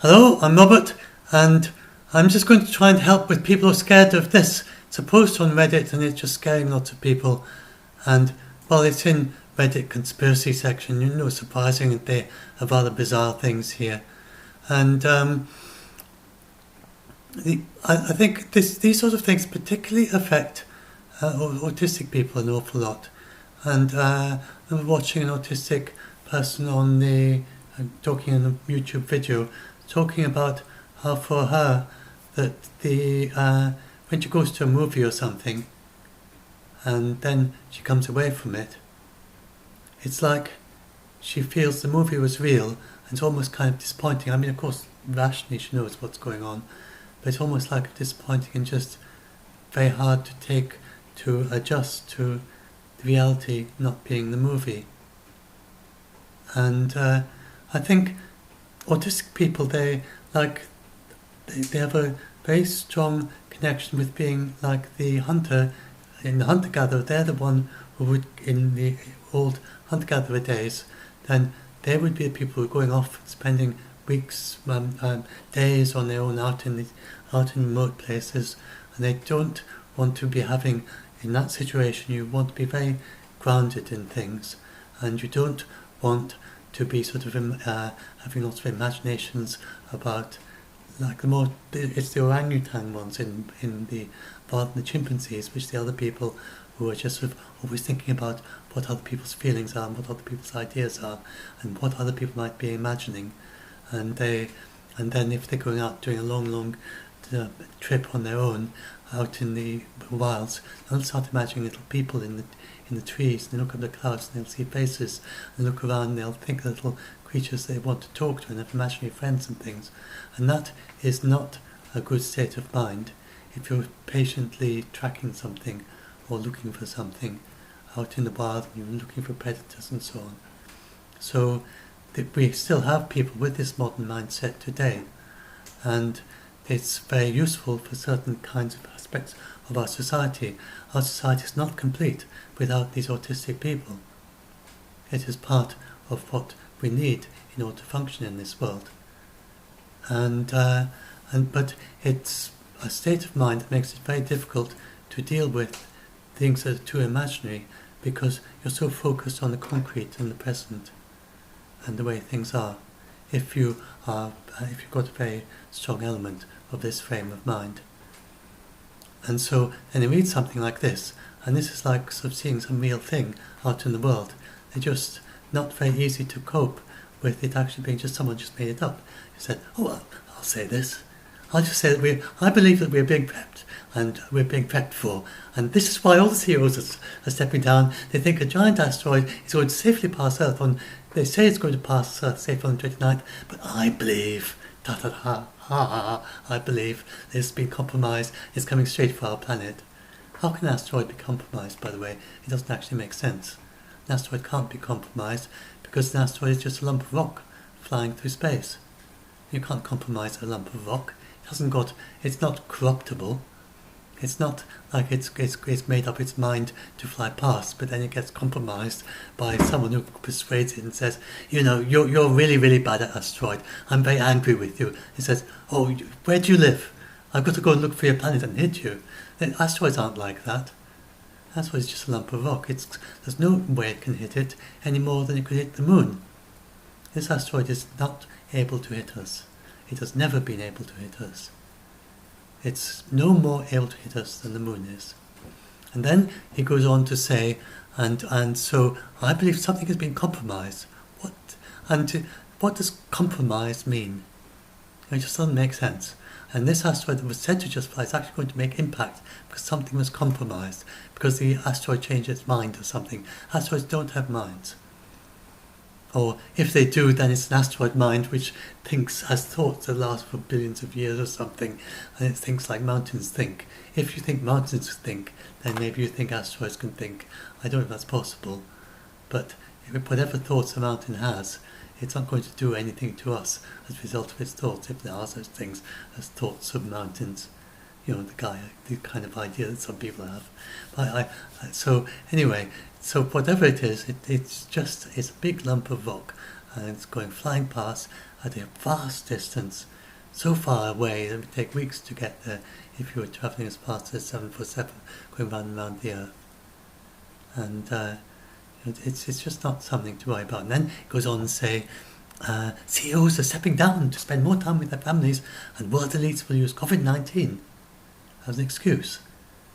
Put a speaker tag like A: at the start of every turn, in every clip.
A: Hello, I'm Robert, and I'm just going to try and help with people who are scared of this. It's a post on Reddit, and it's just scaring lots of people. And well, it's in Reddit conspiracy section. You know, surprising that they have other bizarre things here. And I think these sort of things particularly affect autistic people an awful lot. And I was watching an autistic person on talking in a YouTube video, talking about how for her that when she goes to a movie or something, and then she comes away from it, it's like she feels the movie was real, and it's almost kind of disappointing. I mean, of course, rationally she knows what's going on, but it's almost like disappointing and just very hard to adjust to the reality not being the movie. And I think autistic people, they have a very strong connection with being like the hunter. In the hunter-gatherer, they're the one who would, in the old hunter-gatherer days, then they would be the people who are going off and spending weeks, days on their own out in remote places, and they don't want to be having, in that situation, you want to be very grounded in things, and you don't want to be sort of having lots of imaginations about, like it's the orangutan ones rather than the chimpanzees, which the other people who are just sort of always thinking about what other people's feelings are and what other people's ideas are and what other people might be imagining, and then if they're going out doing a long trip on their own out in the wilds, they'll start imagining little people in the trees, and they look at the clouds and they'll see faces, and look around and they'll think of little creatures they want to talk to and have imaginary friends and things. And that is not a good state of mind if you're patiently tracking something or looking for something out in the wild and you're looking for predators and so on. So we still have people with this modern mindset today, and it's very useful for certain kinds of aspects of our society. Our society is not complete without these autistic people. It is part of what we need in order to function in this world. But it's a state of mind that makes it very difficult to deal with things that are too imaginary, because you're so focused on the concrete and the present and the way things are. If you've got a very strong element of this frame of mind. And so then you read something like this, and this is like sort of seeing some real thing out in the world. They're just not very easy to cope with it actually being just someone just made it up. You said, oh well, I'll say this. I'll just say that I believe that we're being prepped, and we're being prepped for, and this is why all the heroes are stepping down. They think a giant asteroid is going to safely pass Earth they say it's going to pass Earth safely on the 29th, but I believe, I believe it's been compromised, it's coming straight for our planet. How can an asteroid be compromised, by the way? It doesn't actually make sense. An asteroid can't be compromised because an asteroid is just a lump of rock flying through space. You can't compromise a lump of rock. It's not corruptible. It's not like it's made up its mind to fly past, but then it gets compromised by someone who persuades it and says, you're really, really bad at asteroid. I'm very angry with you. It says, oh, where do you live? I've got to go and look for your planet and hit you. Then asteroids aren't like that. Asteroid is just a lump of rock. There's no way it can hit it any more than it could hit the moon. This asteroid is not able to hit us. It has never been able to hit us. It's no more able to hit us than the moon is. And then he goes on to say, and so I believe something has been compromised. What does compromise mean? It just doesn't make sense. And this asteroid that was said to just fly is actually going to make impact because something was compromised, because the asteroid changed its mind or something. Asteroids don't have minds. Or if they do, then it's an asteroid mind which has thoughts that last for billions of years or something, and it thinks like mountains think. If you think mountains think, then maybe you think asteroids can think. I don't know if that's possible, but whatever thoughts a mountain has, it's not going to do anything to us as a result of its thoughts, if there are such things as thoughts of mountains. The kind of idea that some people have. So anyway, so whatever it is, it's a big lump of rock, and it's going flying past, at a vast distance, so far away that it would take weeks to get there if you were travelling as fast as 747 going round and round the Earth. And it's just not something to worry about. And then it goes on to say, CEOs are stepping down to spend more time with their families, and world elites will use COVID-19 as an excuse.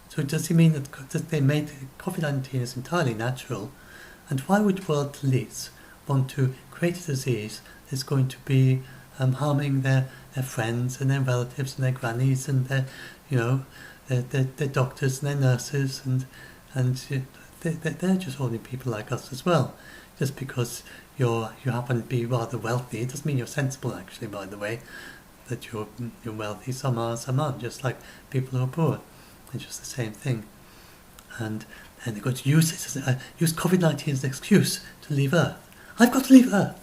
A: So does he mean that they made COVID-19 is entirely natural? And why would world elites want to create a disease that's going to be harming their friends and their relatives and their grannies and their doctors and their nurses and they're just ordinary people like us as well. Just because you happen to be rather wealthy, it doesn't mean you're sensible, actually, by the way, that you're wealthy. Some are, some aren't, just like people who are poor. It's just the same thing. And they're going to use COVID-19 as an excuse to leave Earth. I've got to leave Earth.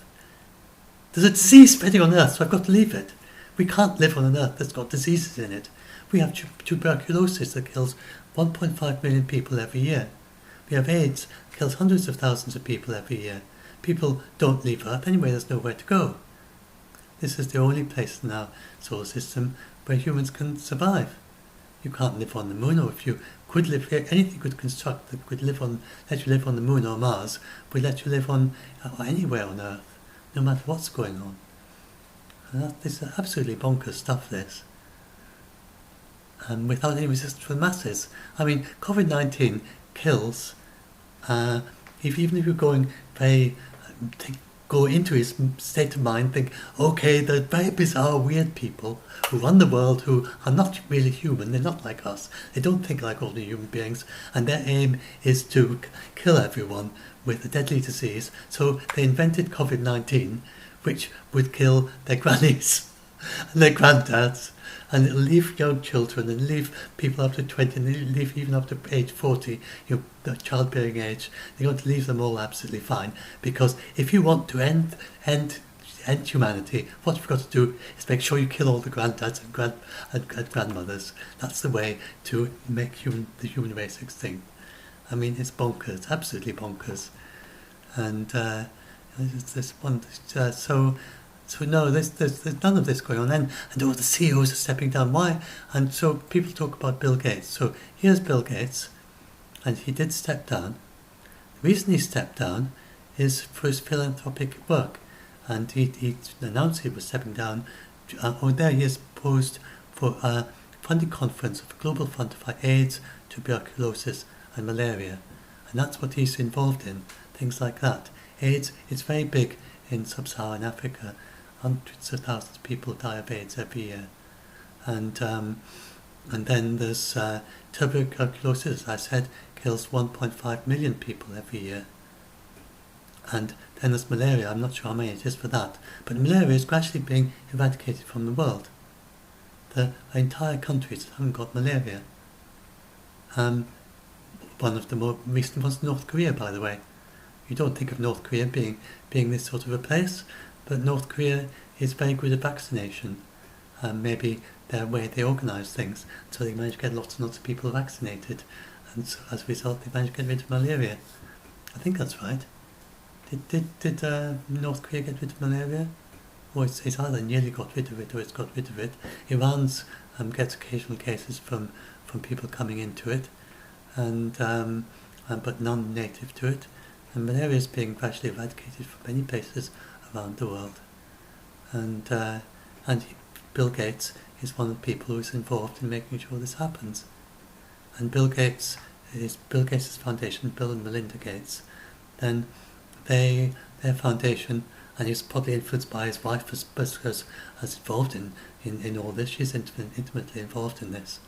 A: There's a disease spreading on Earth, so I've got to leave it. We can't live on an Earth that's got diseases in it. We have tuberculosis that kills 1.5 million people every year. We have AIDS that kills hundreds of thousands of people every year. People don't leave Earth anyway, there's nowhere to go. This is the only place in our solar system where humans can survive. You can't live on the moon, or if you could live here, anything you could construct that could let you live on the moon or Mars would let you live on anywhere on Earth, no matter what's going on. And this is absolutely bonkers stuff, this. And without any resistance from the masses. I mean, COVID-19 kills, even if you're going go into his state of mind, think, okay, they're very bizarre, weird people who run the world, who are not really human, they're not like us, they don't think like ordinary human beings, and their aim is to kill everyone with a deadly disease. So they invented COVID-19, which would kill their grannies and their granddads, and it'll leave young children and leave people up to 20 and leave even up to age 40, the childbearing age. They're going to leave them all absolutely fine, because if you want to end humanity, what you've got to do is make sure you kill all the granddads and grandmothers. That's the way to make the human race extinct. I mean, it's bonkers, absolutely bonkers. And this one, so no, there's none of this going on. And all the CEOs are stepping down. Why? And so people talk about Bill Gates. So here's Bill Gates, and he did step down. The reason he stepped down is for his philanthropic work. And he announced he was stepping down. There he is posed for a funding conference of a global fund to fight AIDS, tuberculosis and malaria. And that's what he's involved in, things like that. AIDS, it's very big in sub-Saharan Africa. Hundreds of thousands of people die of AIDS every year. And then there's tuberculosis, as I said, kills 1.5 million people every year. And then there's malaria. I'm not sure how many it is for that. But malaria is gradually being eradicated from the world. There are entire countries that haven't got malaria. One of the more recent ones is North Korea, by the way. You don't think of North Korea being this sort of a place, but North Korea is very good at vaccination. Maybe their way they organise things, so they manage to get lots and lots of people vaccinated, and so as a result they manage to get rid of malaria. I think that's right. Did North Korea get rid of malaria? Or it's either nearly got rid of it or it's got rid of it. Iran's gets occasional cases from people coming into it, and but non-native to it. And malaria is being gradually eradicated from many places around the world. And Bill Gates is one of the people who is involved in making sure this happens. And Bill Gates' foundation, Bill and Melinda Gates, then their foundation, and he's probably influenced by his wife because as involved in all this. She's intimately involved in this.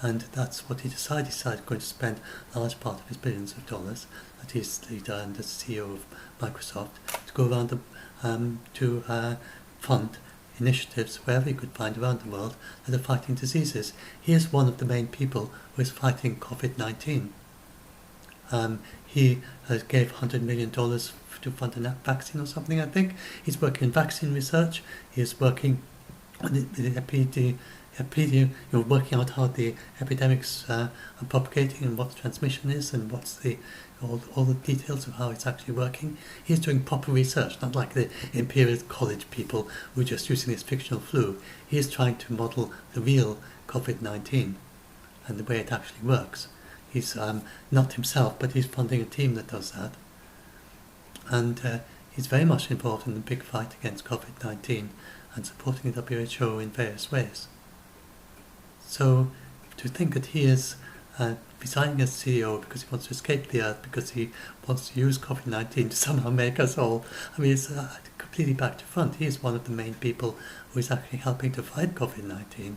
A: And that's what he decided. He decided going to spend a large part of his billions of dollars that he's done as CEO of Microsoft to go around to fund initiatives wherever he could find around the world that are fighting diseases. He is one of the main people who is fighting COVID-19. He gave $100 million to fund a vaccine or something, I think. He's working in vaccine research. He is working on the you're working out how the epidemics are propagating and what the transmission is and what's all the details of how it's actually working. He's doing proper research, not like the Imperial College people who are just using this fictional flu. He is trying to model the real COVID-19 and the way it actually works. He's not himself, but he's funding a team that does that. And he's very much involved in the big fight against COVID-19 and supporting the WHO in various ways. So to think that he is resigning as CEO because he wants to escape the Earth, because he wants to use COVID-19 to somehow make us all, I mean, it's completely back to front. He is one of the main people who is actually helping to fight COVID-19.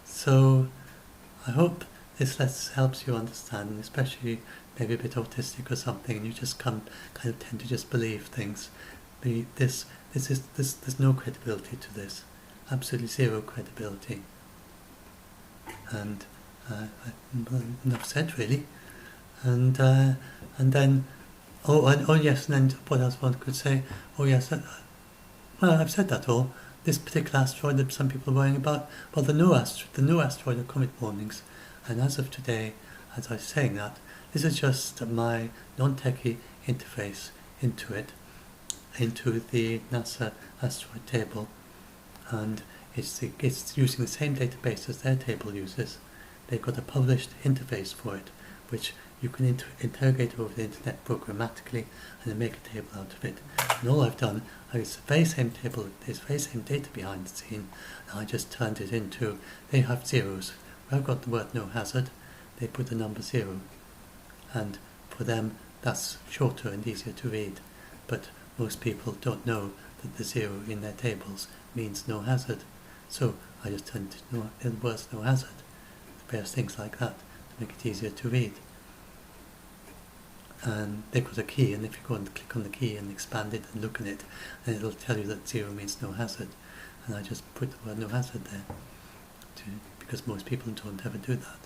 A: So I hope this helps you understand, and especially maybe a bit autistic or something, and you just kind of tend to just believe things. There's no credibility to this, absolutely zero credibility. And enough said, really. And then yes, and then what else one could say? Oh yes, well, I've said that all. This particular asteroid that some people are worrying about, well, the new asteroid are comet warnings, and as of today, as I was saying that, this is just my non-techie interface into the NASA asteroid table, and it's using the same database as their table uses. They've got a published interface for it, which you can interrogate over the internet programmatically and then make a table out of it. And all I've done is the very same table, there's very same data behind the scene, and I just turned it into, they have zeros. Where I've got the word no hazard, they put the number 0. And for them, that's shorter and easier to read. But most people don't know that the 0 in their tables means no hazard. So I just turned it into the words no hazard. Various things like that to make it easier to read. And they've got a key, and if you go and click on the key and expand it and look at it, then it'll tell you that 0 means no hazard. And I just put the word no hazard there, because most people don't ever do that.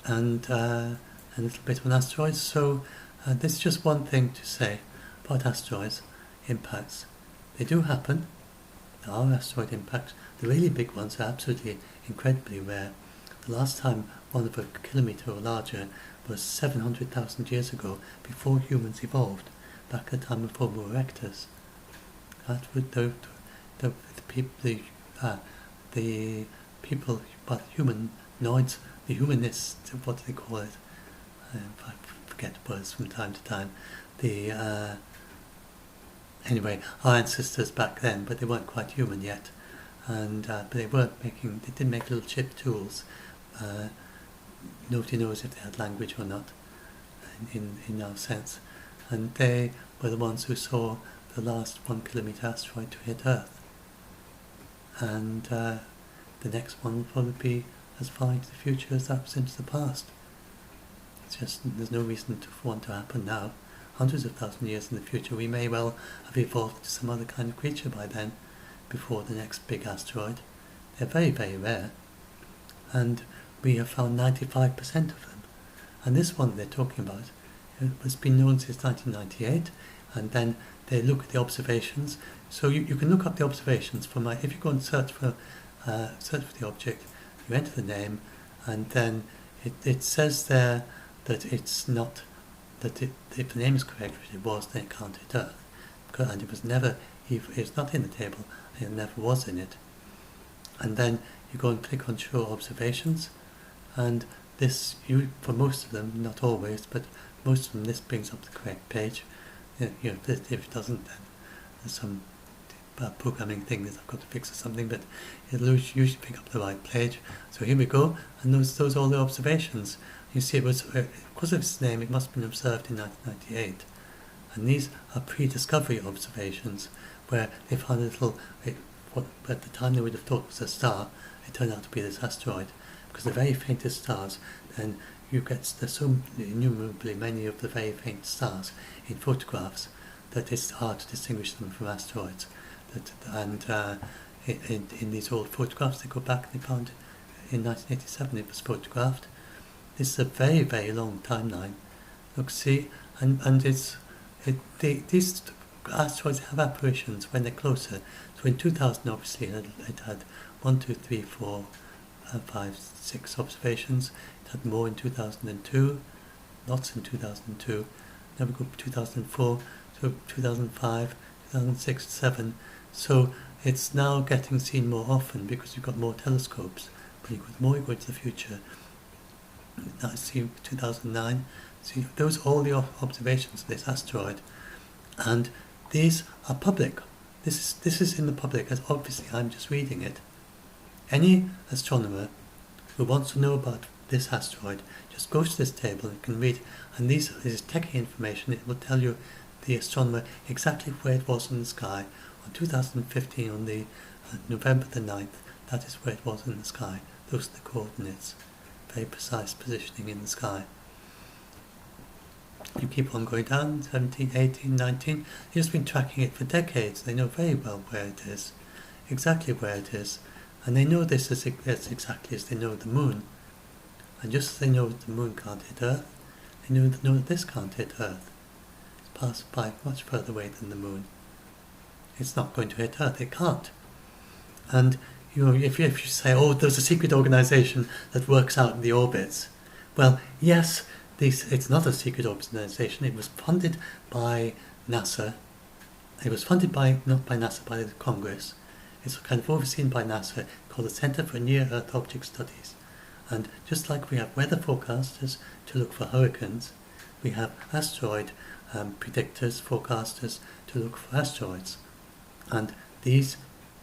A: And a little bit on asteroids. So this is just one thing to say about asteroids impacts. They do happen. There are asteroid impacts. The really big ones are absolutely incredibly rare. The last time one of a kilometre or larger was 700,000 years ago, before humans evolved, back at the time of Homo erectus. That would the people, but humanoids, the humanists, what do they call it? I forget words from time to time. Anyway, our ancestors back then, but they weren't quite human yet, and but they did make little chip tools. Nobody knows if they had language or not, in our sense, and they were the ones who saw the last 1 kilometre asteroid to hit Earth, and the next one will probably be as far into the future as that was into the past. It's just, there's no reason for one to happen now. Hundreds of thousands of years in the future, we may well have evolved into some other kind of creature by then, before the next big asteroid. They're very, very rare, and we have found 95% of them. And this one they're talking about, has been known since 1998, and then they look at the observations. So you can look up the observations from, if you go and search for the object, you enter the name, and then it says there that it's not, that if the name is correct, which it was, then it can't hit Earth. And it was never, it's not in the table, and it never was in it. And then you go and click on Show Observations, and this, for most of them, not always, but most of them, this brings up the correct page. If it doesn't, then there's some programming thing that I've got to fix or something, but it'll usually pick up the right page. So here we go, and those are all the observations. You see, it was, because of its name, it must have been observed in 1998. And these are pre-discovery observations, where they found a little, what at the time they would have thought was a star, it turned out to be this asteroid. Because the very faintest stars, then there's so innumerably many of the very faint stars in photographs that it's hard to distinguish them from asteroids. In these old photographs, they go back and they found in 1987 it was photographed. This is a very, very long timeline. Look, see, and these asteroids have apparitions when they're closer. So in 2000, obviously, it had 1, 2, 3, 4, 5, 6 observations. It had more in 2002, lots in 2002. Then we go 2004, so 2005, 2006, 7. So it's now getting seen more often because you've got more telescopes. But the more you go into the future, now see 2009. See, those are all the observations of this asteroid, and these are public. This is in the public, as obviously I'm just reading it. Any astronomer who wants to know about this asteroid just goes to this table and can read, and this is techie information. It will tell you, the astronomer, exactly where it was in the sky on 2015 on the November the 9th. That is where it was in the sky. Those are the coordinates. Very precise positioning in the sky. You keep on going down, 17, 18, 19. They've just been tracking it for decades. They know very well where it is, exactly where it is. And they know this as exactly as they know the moon. And just as they know that the moon can't hit Earth, they know that this can't hit Earth. It's passed by much further away than the moon. It's not going to hit Earth. It can't. And if you say, oh, there's a secret organization that works out the orbits. Well, yes, it's not a secret organization. It was funded by NASA. It was funded not by NASA, by the Congress. It's kind of overseen by NASA, called the Center for Near-Earth Object Studies. And just like we have weather forecasters to look for hurricanes, we have asteroid predictors, forecasters to look for asteroids. And these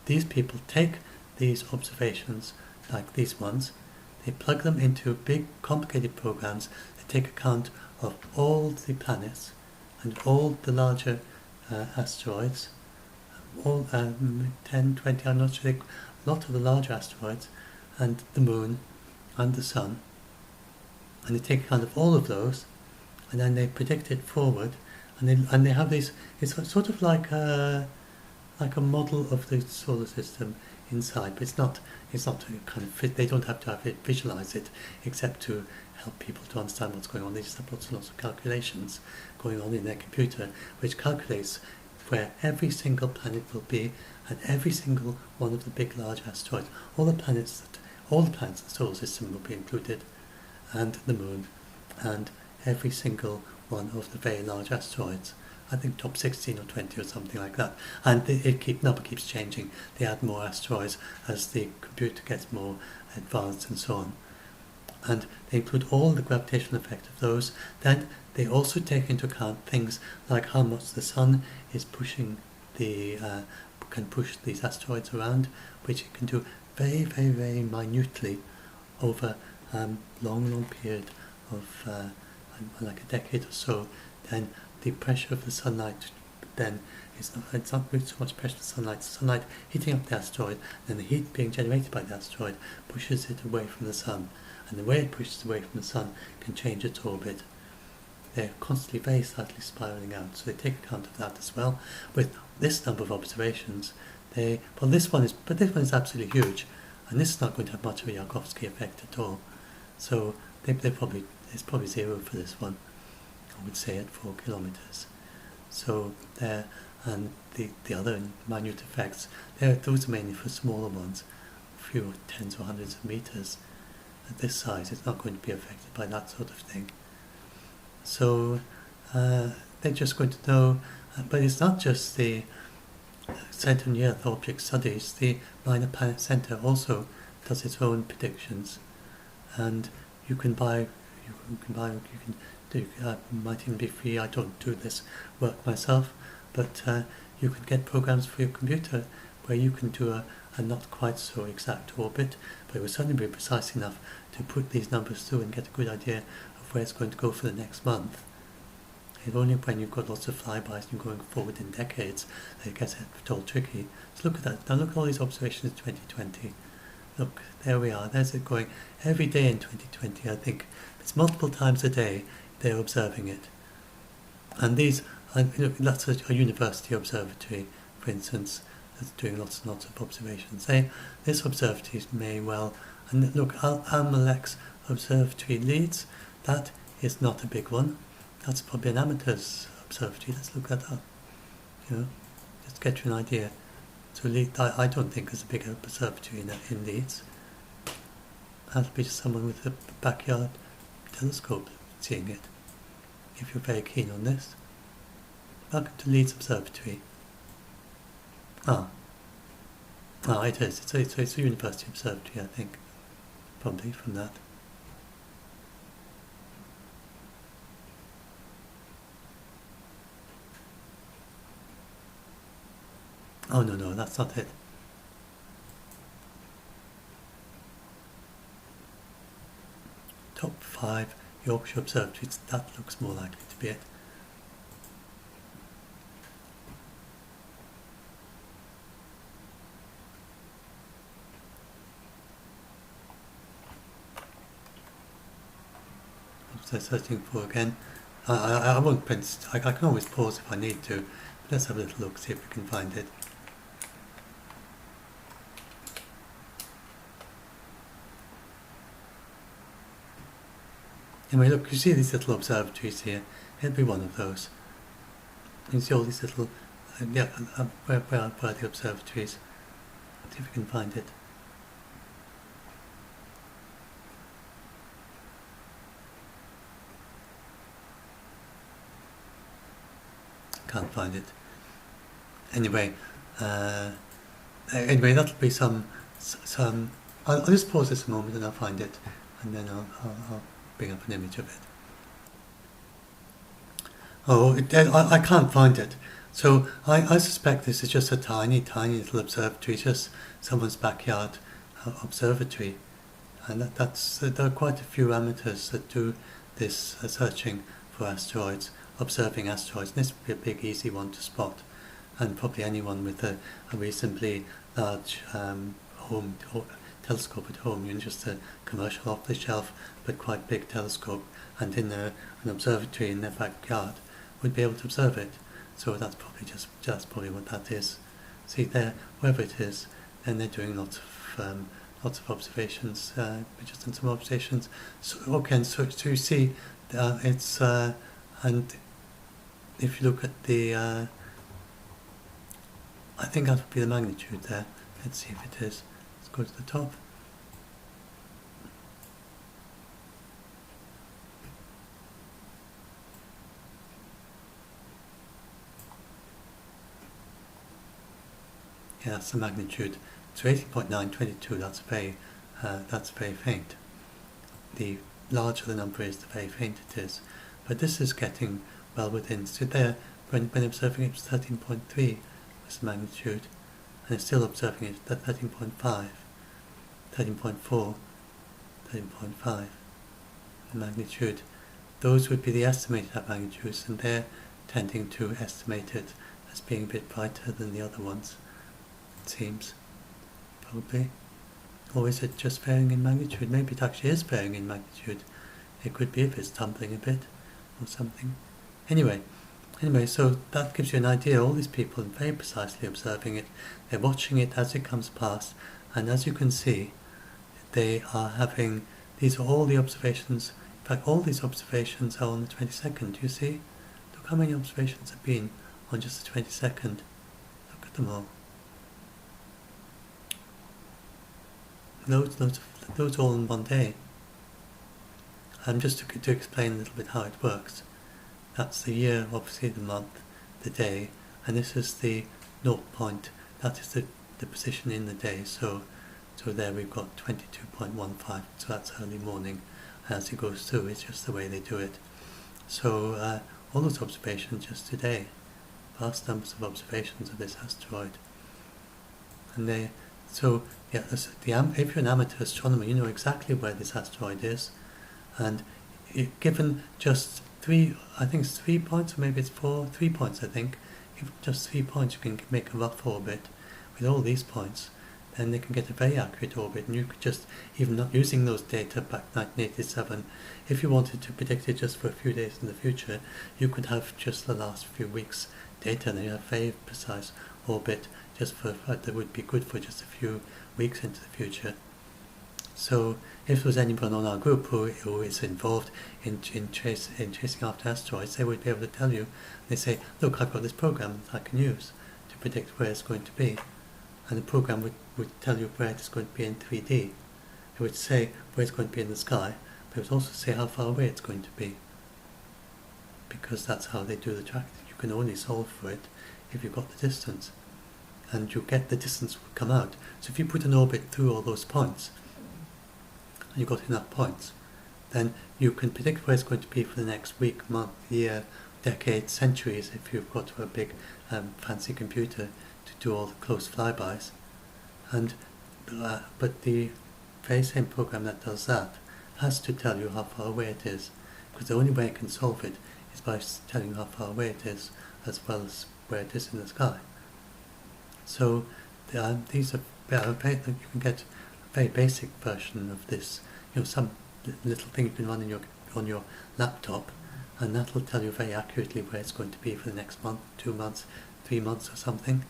A: people take these observations, like these ones, they plug them into big, complicated programs that take account of all the planets and all the larger asteroids, all 10, 20, I'm not sure, a lot of the larger asteroids, and the moon and the sun. And they take account of all of those, and then they predict it forward, and they have these. It's sort of like a model of the solar system inside, but it's not kind of fit. They don't have to have it visualize it, except to help people to understand what's going on. They just have lots and lots of calculations going on in their computer, which calculates where every single planet will be, and every single one of the big large asteroids. All the planets in the solar system will be included, and the moon, and every single one of the very large asteroids. I think top 16 or 20 or something like that. And number keeps changing. They add more asteroids as the computer gets more advanced and so on. And they include all the gravitational effect of those. Then they also take into account things like how much the sun is pushing can push these asteroids around, which it can do very, very, very minutely over long period of like a decade or so. Then the pressure of the sunlight then it's not so much pressure of the sunlight heating up the asteroid, and the heat being generated by the asteroid pushes it away from the sun, and the way it pushes away from the sun can change its orbit. They're constantly very slightly spiraling out, so they take account of that as well. With this number of observations, this one is absolutely huge, and this is not going to have much of a Yarkovsky effect at all. So it's probably zero for this one, I would say, at 4 kilometers. So there, and the other minute effects, those are mainly for smaller ones, a few tens or hundreds of meters. At this size, it's not going to be affected by that sort of thing. So they're just going to know, but it's not just the Center for Near-Earth Object Studies. The Minor Planet Center also does its own predictions, and you can do, might even be free. I don't do this work myself, but you can get programs for your computer where you can do a not quite so exact orbit, but it will certainly be precise enough to put these numbers through and get a good idea of where it's going to go for the next month. It's only when you've got lots of flybys and you're going forward in decades that it gets at all tricky. So look at that. Now look at all these observations in 2020. Look, there we are. There's it going every day in 2020, I think. It's multiple times a day they're observing it. And that's a university observatory, for instance, that's doing lots and lots of observations. This observatory may well, and look, Almalex Observatory Leeds, that is not a big one. That's probably an amateur's observatory. Let's look that up. just get you an idea. So I don't think there's a big observatory in Leeds. That'll be just someone with a backyard telescope seeing it, if you're very keen on this. Welcome to Leeds Observatory. It is. It's a university observatory, I think. Probably from that. Oh no, that's not it. Top 5 Yorkshire observatories, that looks more likely to be it. So searching for again. I won't print. I can always pause if I need to. But let's have a little look, see if we can find it. Anyway, look, you see these little observatories here. It'll be one of those. You see all these little, where are the observatories? Let's see if we can find it. Can't find it. Anyway, that'll be some. I'll just pause this a moment and I'll find it, and then I'll bring up an image of it. I can't find it. So I suspect this is just a tiny little observatory, just someone's backyard observatory, and there are quite a few amateurs that do this searching for asteroids, observing asteroids, and this would be a big easy one to spot, and probably anyone with a reasonably large home telescope at home, just a commercial off-the-shelf but quite big telescope, and in an observatory in their backyard would be able to observe it. So that's probably what that is. See there, wherever it is, then they're doing lots of observations. We just done some observations. So you see, it's and if you look at the, I think that would be the magnitude there. Let's see if it is. Let's go to the top. Yeah, that's the magnitude. So 18.922. That's very faint. The larger the number is, the very faint it is. But this is getting well within. So there, when observing it, was 13.3 was the magnitude, and it's still observing it at 13.5, 13.4, 13.5. The magnitude. Those would be the estimated magnitudes, and they're tending to estimate it as being a bit brighter than the other ones. It seems, probably. Or is it just varying in magnitude? Maybe it actually is varying in magnitude. It could be if it's tumbling a bit or something. Anyway, so that gives you an idea. All these people are very precisely observing it. They're watching it as it comes past, and as you can see, they are having, these are all the observations. In fact, all these observations are on the 22nd. Do you see? Look how many observations have been on just the 22nd. Look at them all. Loads all in one day. And just to explain a little bit how it works. That's the year, obviously the month, the day, and this is the 0 point. That is the position in the day. So there we've got 22.15. So that's early morning. And as it goes through, it's just the way they do it. So all those observations just today, vast numbers of observations of this asteroid, and so yeah, if you're an amateur astronomer, you know exactly where this asteroid is, and given just 3 points, or maybe it's 3 points, I think. If just 3 points, you can make a rough orbit with all these points. Then they can get a very accurate orbit, and you could just, even not using those data back 1987, if you wanted to predict it just for a few days in the future, you could have just the last few weeks data, and you have very precise orbit just for that would be good for just a few weeks into the future. So if there was anyone on our group who is involved in chasing after asteroids, they would be able to tell you. They say, look, I've got this program that I can use to predict where it's going to be. And the program would tell you where it's going to be in 3D. It would say where it's going to be in the sky, but it would also say how far away it's going to be. Because that's how they do the tracking. You can only solve for it if you've got the distance. And you get the distance will come out. So if you put an orbit through all those points, and you've got enough points, then you can predict where it's going to be for the next week, month, year, decade, centuries, if you've got a big fancy computer to do all the close flybys. And but the very same program that does that has to tell you how far away it is, because the only way it can solve it is by telling you how far away it is, as well as where it is in the sky. So these are you can get a very basic version of this. Some little thing you can run on your laptop, and that will tell you very accurately where it's going to be for the next month, 2 months, 3 months or something.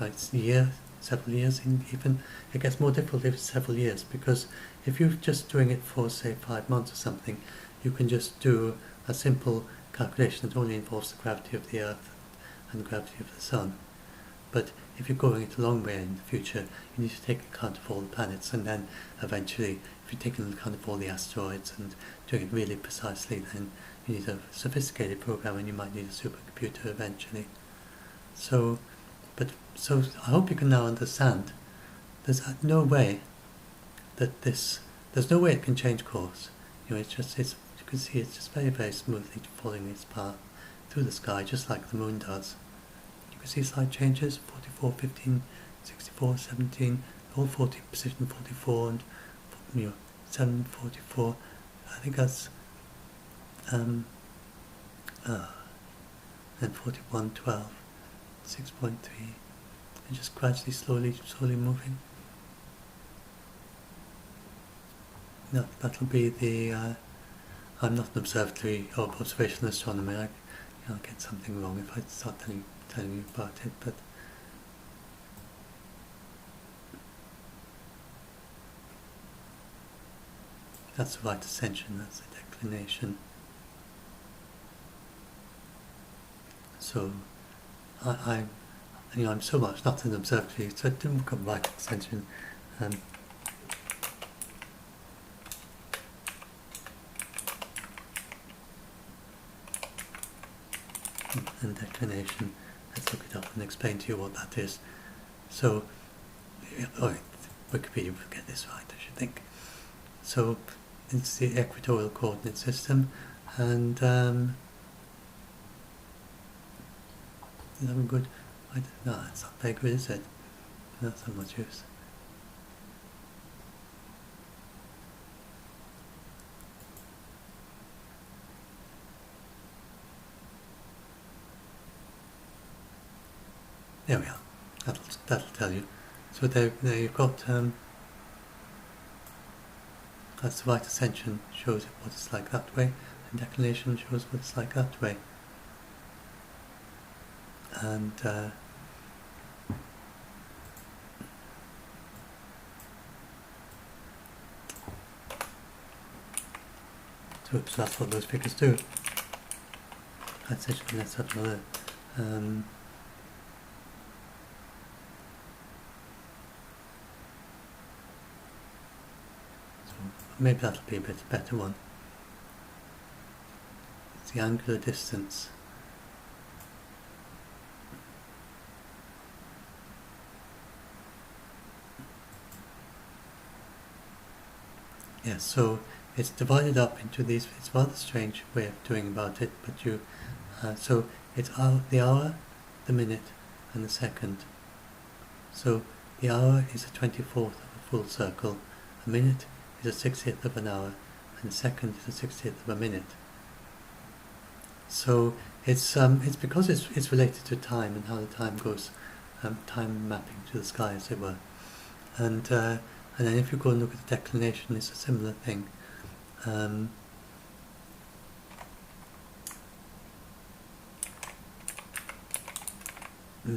A: It's a year, several years even. It gets more difficult if it's several years, because if you're just doing it for, say, 5 months or something, you can just do a simple calculation that only involves the gravity of the Earth and the gravity of the Sun. But if you're going it a long way in the future, you need to take account of all the planets, and then eventually, if you're taking account of all the asteroids and doing it really precisely, then you need a sophisticated program, and you might need a supercomputer eventually. So I hope you can now understand. There's no way that there's no way it can change course. You can see it's just very, very smoothly following its path through the sky, just like the moon does. You can see slight changes: 44, 15, 64, 17, all 40, position 44, and 7, 44. I think that's and 41, 12, 6.3, and just gradually, slowly moving. No, that'll be the. I'm not an observatory or observational astronomer. I'll get something wrong if I start telling you about it, but that's the right ascension, that's the declination. So I'm so much not an observatory, so I didn't become right ascension. And declination. Let's look it up and explain to you what that is. So, Wikipedia will get this right, I should think. So, it's the equatorial coordinate system, and is that good? No, it's not very good, is it? That's not much use. There we are. That'll tell you. So there you've got that's the right ascension, shows what it's like that way, and declination shows what it's like that way. And so that's what those figures do. Let's have another. Maybe that'll be a bit better one. It's the angular distance. Yeah, so it's divided up into these. It's a rather strange way of doing about it, but so it's the hour, the minute, and the second. So the hour is a 24th of a full circle. A minute is a 60th of an hour, and a second is a 60th of a minute. So it's because it's related to time and how the time goes, time mapping to the sky, as it were. And then if you go and look at the declination, it's a similar thing.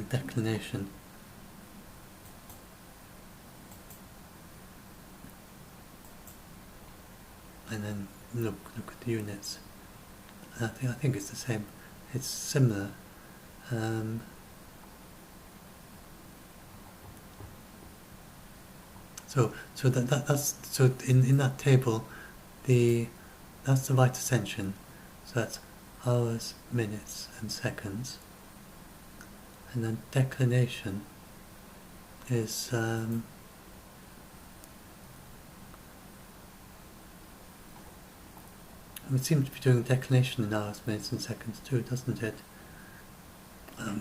A: Declination. and then look at the units. And I think it's the same. It's similar. So that's so in that table, that's the right ascension. So that's hours, minutes, and seconds. And then declination is it seems to be doing declination in hours, minutes, and seconds too, doesn't it?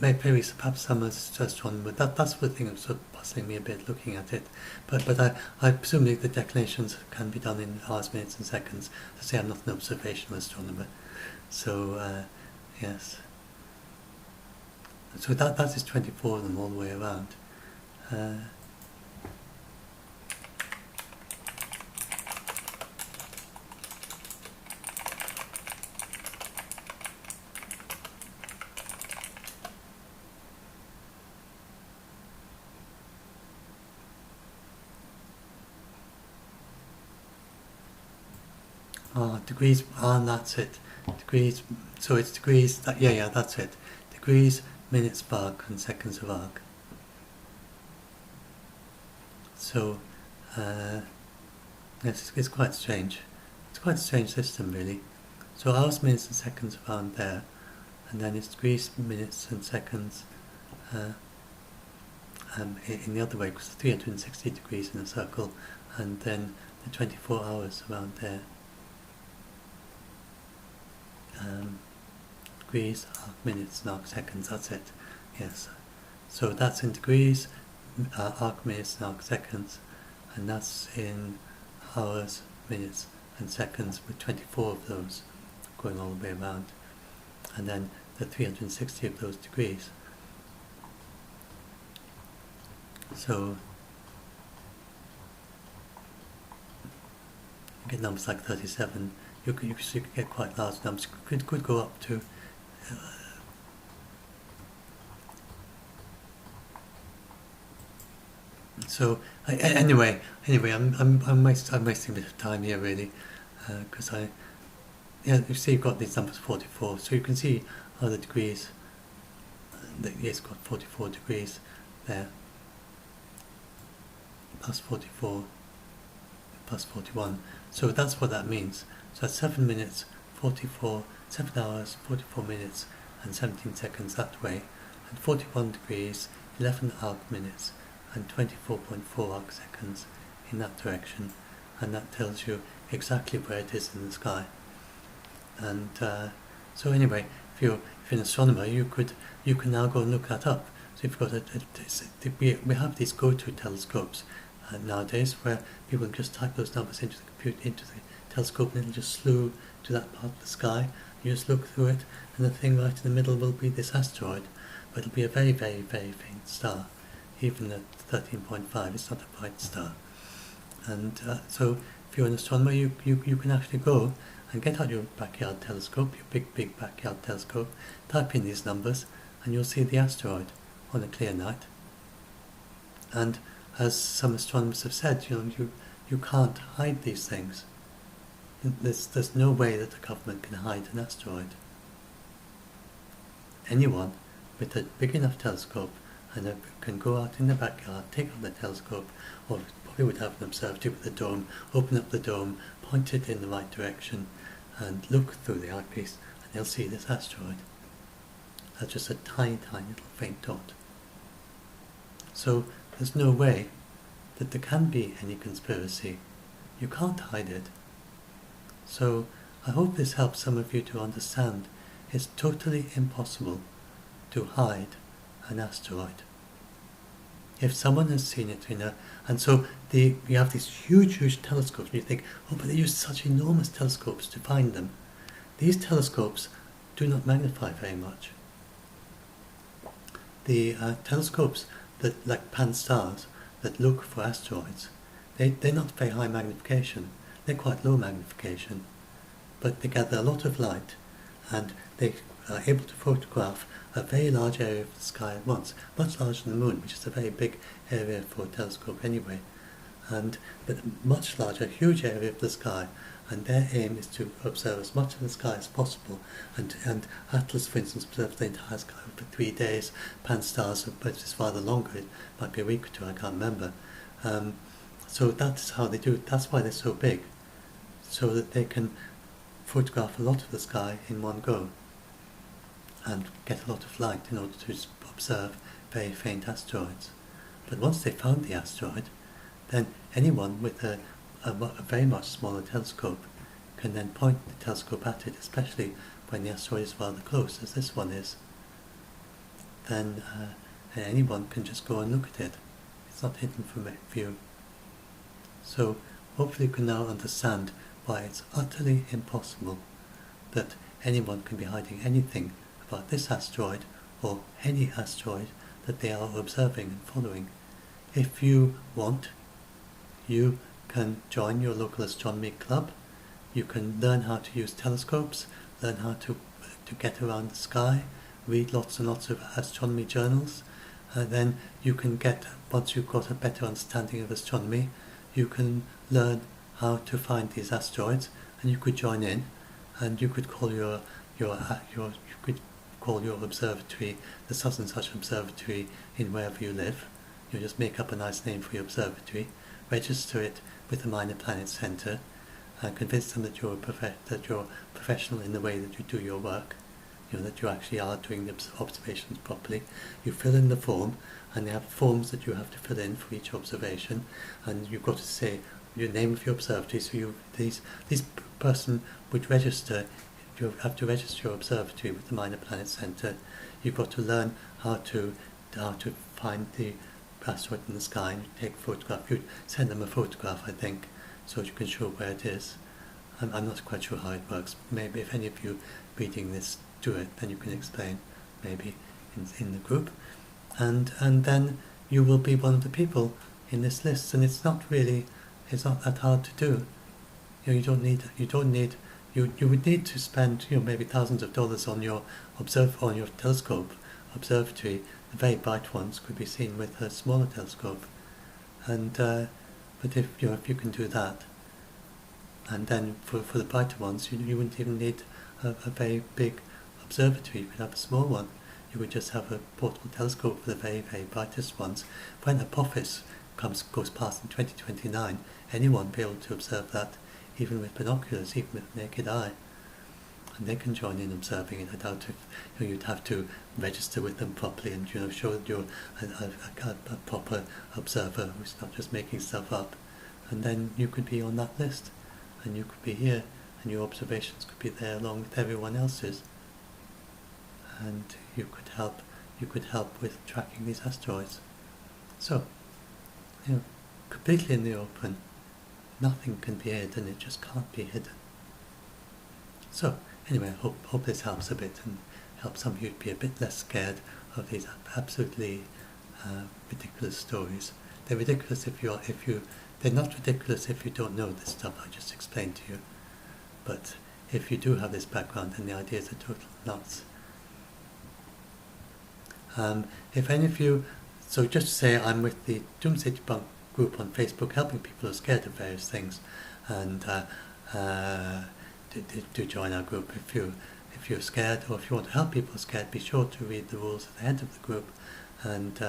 A: Maybe perhaps some astronomy, but that's the thing that's sort of puzzling me a bit looking at it. But I presume the declinations can be done in hours, minutes, and seconds. I say I'm not an observational astronomer, so yes. So that is 24 of them all the way around. Degrees, and that's it. Degrees, so it's degrees, yeah, that's it. Degrees, minutes of arc, and seconds of arc. So, yes, it's quite strange. It's quite a strange system, really. So hours, minutes, and seconds around there, and then it's degrees, minutes, and seconds in the other way, because 360 degrees in a circle, and then the 24 hours around there. Degrees, arc, minutes, and arc seconds, that's it. Yes. So that's in degrees, arc, minutes, and arc seconds, and that's in hours, minutes, and seconds, with 24 of those going all the way around, and then the 360 of those degrees. So you get numbers like 37. You could get quite large numbers. Could go up to so anyway, I'm wasting a bit of time here really, because you see you've got these numbers 44, so you can see how the degrees. It's got 44 degrees there. Plus 44, plus 41. So that's what that means. So that's 7 minutes, 7 hours, 44 minutes, and 17 seconds that way, and 41 degrees, 11 arc minutes, and 24.4 arc seconds in that direction, and that tells you exactly where it is in the sky. And so anyway, if you're an astronomer, you can now go and look that up. So if you've got we have these go-to telescopes nowadays where people can just type those numbers into the telescope, and it'll just slew to that part of the sky. You just look through it, and the thing right in the middle will be this asteroid, but it'll be a very, very, very faint star. Even at 13.5, it's not a bright star. And so if you're an astronomer, you can actually go and get out your backyard telescope, your big backyard telescope, type in these numbers, and you'll see the asteroid on a clear night. And as some astronomers have said, you can't hide these things. There's no way that the government can hide an asteroid. Anyone with a big enough telescope and can go out in the backyard, take out the telescope, or probably would have an observatory with a dome, open up the dome, point it in the right direction, and look through the eyepiece, and they'll see this asteroid. That's just a tiny, tiny little faint dot. So there's no way that there can be any conspiracy. You can't hide it. So I hope this helps some of you to understand it's totally impossible to hide an asteroid. If someone has seen it, and so you have these huge telescopes, and you think, oh, but they use such enormous telescopes to find them. These telescopes do not magnify very much. The telescopes that, like pan-stars, that look for asteroids, they're not very high magnification. They're quite low magnification, but they gather a lot of light, and they are able to photograph a very large area of the sky at once, much larger than the moon, which is a very big area for a telescope anyway. but a much larger, huge area of the sky, and their aim is to observe as much of the sky as possible. And Atlas, for instance, observes the entire sky for 3 days. Pan-STARRS, but it's rather longer, it might be a week or two, I can't remember. So that's how they do it. That's why they're so big, so that they can photograph a lot of the sky in one go and get a lot of light in order to observe very faint asteroids. But once they found the asteroid, then anyone with a very much smaller telescope can then point the telescope at it, especially when the asteroid is rather close, as this one is. Then anyone can just go and look at it. It's not hidden from view. So hopefully you can now understand why it's utterly impossible that anyone can be hiding anything about this asteroid or any asteroid that they are observing and following. If you want, you can join your local astronomy club. You can learn how to use telescopes, learn how to get around the sky, read lots and lots of astronomy journals. Then you can get, once you've got a better understanding of astronomy, you can learn how to find these asteroids, and you could join in, and you could call your observatory the such and such observatory in wherever you live. You just make up a nice name for your observatory, register it with the Minor Planet Centre, and convince them that you're professional in the way that you do your work. That you actually are doing the observations properly. You fill in the form, and they have forms that you have to fill in for each observation, and you've got to say your name of your observatory. So this person would register. You have to register your observatory with the Minor Planet Centre. You've got to learn how to find the asteroid in the sky and take a photograph. You send them a photograph, I think, so you can show where it is. I'm not quite sure how it works. Maybe if any of you reading this do it, then you can explain, maybe in the group, and then you will be one of the people in this list. And it's not that hard to do. You would need to spend maybe thousands of dollars on your telescope observatory. The very bright ones could be seen with a smaller telescope, and but if you can do that, and then for the brighter ones, you wouldn't even need a very big observatory. You could have a small one. You would just have a portable telescope for the very, very brightest ones. When Apophis goes past in 2029, anyone will be able to observe that, even with binoculars, even with the naked eye. And they can join in observing it. I doubt if you'd have to register with them properly and show that you're a proper observer who's not just making stuff up. And then you could be on that list, and you could be here, and your observations could be there along with everyone else's. And you could help with tracking these asteroids. So, completely in the open, nothing can be hidden, it just can't be hidden. So, anyway, I hope this helps a bit and helps some of you to be a bit less scared of these absolutely ridiculous stories. They're ridiculous they're not ridiculous if you don't know this stuff I just explained to you. But if you do have this background, then the ideas are total nuts. If any of you, so just to say, I'm with the Doomsday Debunk group on Facebook, helping people who are scared of various things, and do join our group if you're scared, or if you want to help people scared. Be sure to read the rules at the end of the group, and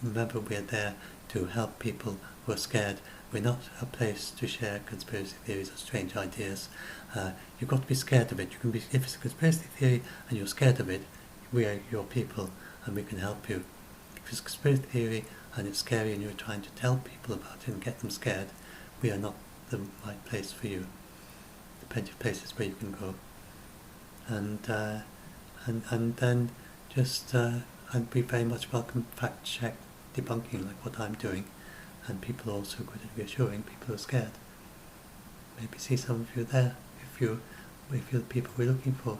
A: remember, we're there to help people who are scared. We're not a place to share conspiracy theories or strange ideas. You've got to be scared of it. If it's a conspiracy theory and you're scared of it, we are your people, and we can help you. If it's a conspiracy theory and it's scary and you're trying to tell people about it and get them scared, we are not the right place for you. There are plenty of places where you can go. And then just and we very much welcome fact check debunking like what I'm doing, and people are also good at reassuring people who are scared. Maybe see some of you there if you're the people we're looking for.